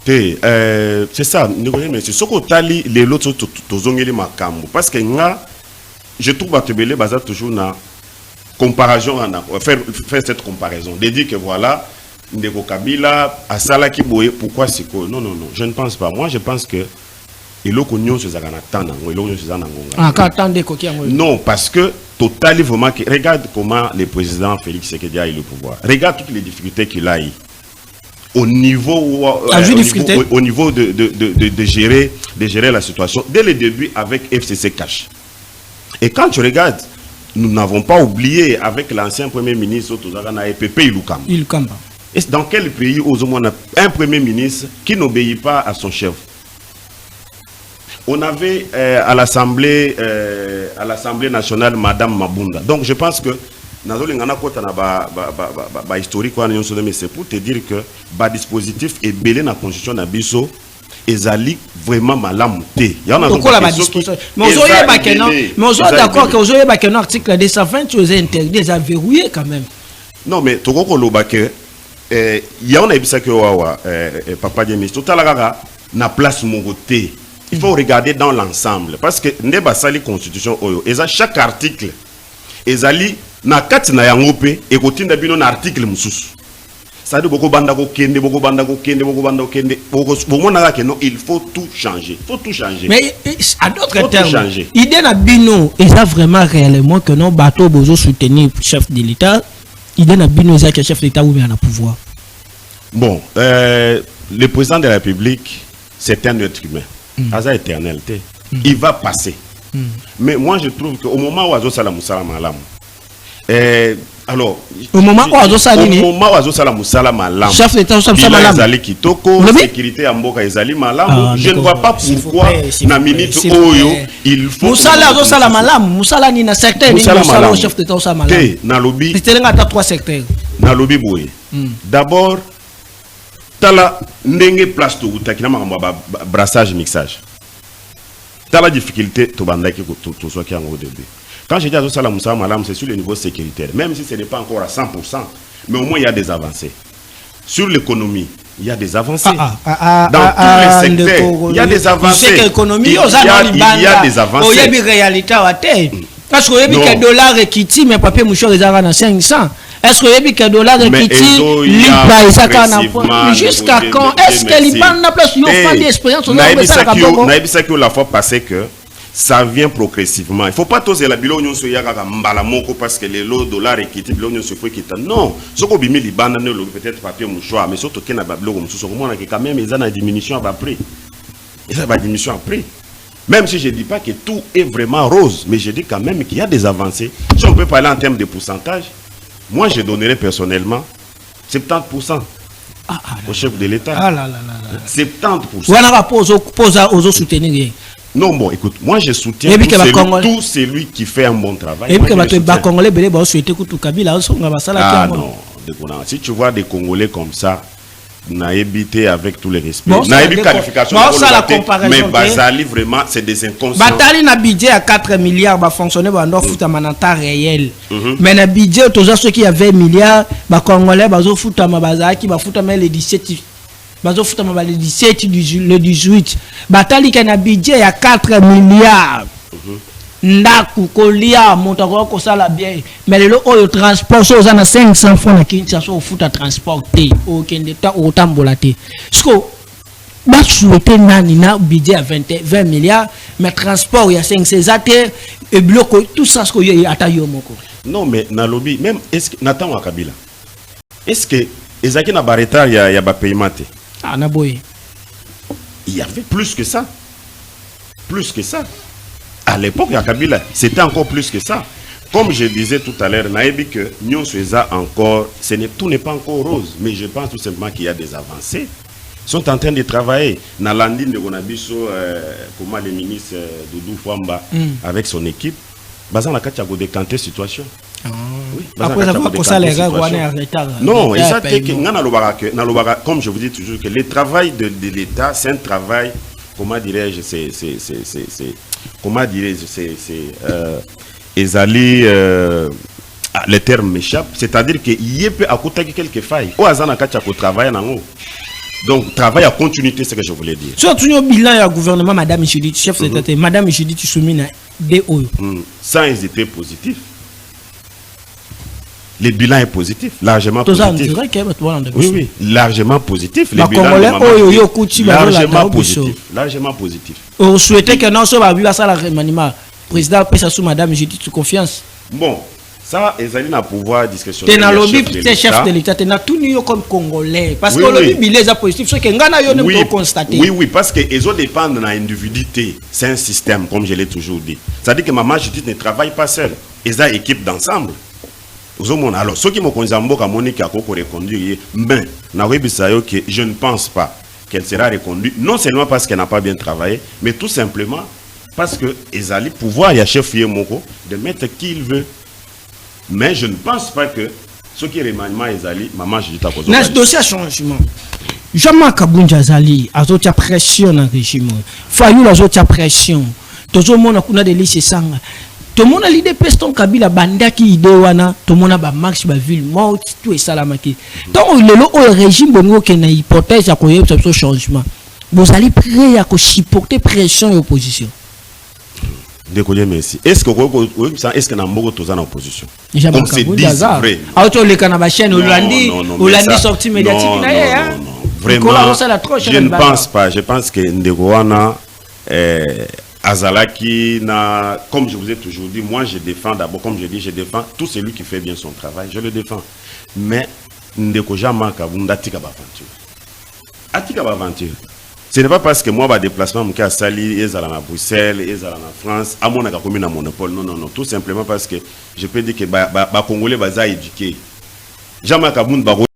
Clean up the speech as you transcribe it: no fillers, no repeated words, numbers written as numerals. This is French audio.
C'est ça, mais c'est ce qu'on tali les autres tozongeli makambo parce que je trouve à Tebele bazar toujours na comparaison faire cette comparaison de dire que voilà Ndeko Kabila à Sala qui boye pourquoi c'est quoi non je ne pense pas. Moi je pense que et le cognon se zagana tana et le se zana ngonga. Non parce que totalement vraiment regarde comment le président Félix Tshisekedi a eu le pouvoir. Regarde toutes les difficultés qu'il a eu. Au niveau de gérer la situation dès le début avec FCC Cash. Et quand tu regardes, nous n'avons pas oublié avec l'ancien premier ministre Tozagana et Pepe Ilukamba. Et dans quel pays on a un premier ministre qui n'obéit pas à son chef? On avait à l'Assemblée nationale Madame Mabunda. Donc je pense que historique c'est pour te dire que le dispositif est belé dans la constitution de Bisso et Zali vraiment malam té. Il y en a mais on est d'accord que aujourd'hui l'article 220 aux interdits déjà verrouillé quand même. Non mais tu comprends que il y a que papa Demis tout à l'heure na place Mogoté. Il faut regarder dans l'ensemble parce que neba sali constitution oyo et chaque article ezali na kati na yango pe et kotinda bino na article mususu. Ça dit beaucoup banda ko kende il faut tout changer. Mais à d'autres termes, idée na bino et ça vraiment réellement que non bateau bozo soutenir chef de l'État, idée na bino ça que chef de l'État ou bien na pouvoir. Bon, le président de la République c'est un être humain. Asa éternalité. Il va passer. Mais moi je trouve qu'au moment où Azo Salam Malam alors au moment où Azo Salam Malam chef d'État Malam Ezali Kitoko sécurité à Mboka Ezali Malam je ne vois pas pourquoi na minute oyo il faut Moussala Azo Salam Malam Moussala ni na secteur ni Moussala chef d'État Malam na lobby c'est à 3 secteurs na lobby boye d'abord tala ndenge place to utakina makamba brassage mixage tala difficulté to bandaki to soit qui en au début. Quand je dis à Salam Moussa Malam, c'est sur le niveau sécuritaire, même si ce n'est pas encore à 100%, mais au moins il y a des avancées. Sur l'économie, il y a des avancées. Dans tous les secteurs, il y a des avancées. Il y a des avancées. Il y a des réalités à terre. Parce que le dollar est quitté, mais papier mouchard est à 500. Est-ce que le dollar est quitté, jusqu'à quand? Est-ce que l'Iban n'a pas eu d'expérience? La fois passée que ça vient progressivement. Il ne faut pas toser la bilo union sur yaga mbalamoko parce que le dollar est quitté, bilo union sur fou quitte. Non, ce qu'on bimi l'Iban n'a peut-être papier mouchoir, mais surtout qu'il n'a pas bilo comme sur moi quand même ils ont une diminution à prix. Ils ont une diminution à prix. Même si je ne dis pas que tout est vraiment rose, mais je dis quand même qu'il y a des avancées. Si on peut parler en termes de pourcentage, moi je donnerais personnellement 70% au chef de l'État. 70%. On n'a pas aux soutenir. Non, bon, écoute, moi je soutiens tout celui qui fait un bon travail. Et puis si tu vois des Congolais comme ça, n'a évité avec tous les respects. Bon, n'a évité qualification. Mais Bazali, vraiment, c'est des inconscients. Batali n'a budget à 4 milliards, va fonctionner dans foot à manata réel. Mais n'a budget, tous ceux qui avaient milliards, bah Congolais, bah foot à Mabaza, qui va foot à les 17. Bazo foot à les 17, le 18. Batali qui a un budget à 4 milliards. Ndaku kolia montako ko sala bien mais le oyo transport so za na 500 francs na Kinshasa au foot à transporter au kende ta au tambolate sko ba souhaiter nani na budget à 20 milliards mais transport il y a 500 zate et bloco tout ça ce que y ata yo moko. Non mais na lobby même est-ce que Nathan Wakabila est-ce que ezaki na bareta ya ba paiement te na boy il y avait plus que ça à l'époque à Kabila, c'était encore plus que ça. Comme je disais tout à l'heure, naïbi que Nyon Sueza encore, tout n'est pas encore rose, mais je pense tout simplement qu'il y a des avancées. Ils sont en train de travailler. Dans l'andine de Gonabiso, comment les ministres Doudou Fouamba avec son équipe, basant la Kachago décanter situation. Oui, après avoir pour ça les gars on est en retard. Non, comme je vous dis toujours que le travail de l'État, c'est un travail, comment dirais-je, Ezali, les termes m'échappent, c'est-à-dire qu'il y a quelques failles. Au hasard, on a travaillé dans Donc, travail à continuité, c'est ce que je voulais dire. Surtout le bilan du gouvernement, Madame Michidi, chef d'État, Madame Michidi, tu soumets des hauts. Sans hésiter, positif. Le bilan est positif, largement positif. Oui, oui, largement positif. Le bilan largement positif. Largement positif. On souhaitait que non, ça va vivre ça la remaniement. Président Pessa sous Madame Michidi, tu confiance. Bon. Ça, ils allaient na pouvoir discussion. Tu as lobby, tu es chef de l'État, tu as tout nous comme Congolais. Parce que le lobby, il est positif. Ce que nous avons constaté. Oui, oui, parce que les autres dépendent de l'individualité. C'est un système, comme je l'ai toujours dit. C'est-à-dire que Maman Judith ne travaille pas seule. Ils ont une équipe d'ensemble. Alors, ceux qui m'ont connu à Monique à Koko reconduire, mais je ne pense pas qu'elle sera reconduite. Non seulement parce qu'elle n'a pas bien travaillé, mais tout simplement parce que ils allaient pouvoir, il y a chef Moko, de mettre qui il veut. Mais je ne pense pas que ce qui est remaniement Ezali, Maman Judith a causé. Dans ce dossier changement, Jean-Marc Kabunja Zali a toute pression dans le régime. Fayou a toute pression. Tout le monde a des lycées sang. Tout le monde a l'idée peston Kabila banda qui idée wana. Tout le monde a marche ba ville morte tout est salamaki. Donc le régime bongo qui na hypothèse à quoi ce changement. Vous allez prêt à supporter pression et opposition. Décoller merci. Est-ce que n'a pas en opposition? Comme c'est dit vrai. Auto le Canada chaîne Hollandi sortie médiatique non. Vraiment. Je ne pense pas. Je pense que Ndegoana Azalaki na, comme je vous ai toujours dit, moi je défends d'abord, comme je dis, je défends tout celui qui fait bien son travail, je le défends. Mais Ndeko Jean-Marc Kabunda tika aventure. Atika aventure. Ce n'est pas parce que moi, je déplacement, je suis Sali, à Bruxelles, à France, à mon commune à monopole. Non. Tout simplement parce que je peux dire que les Congolais sont éduqués. Jean-Marc Kabunda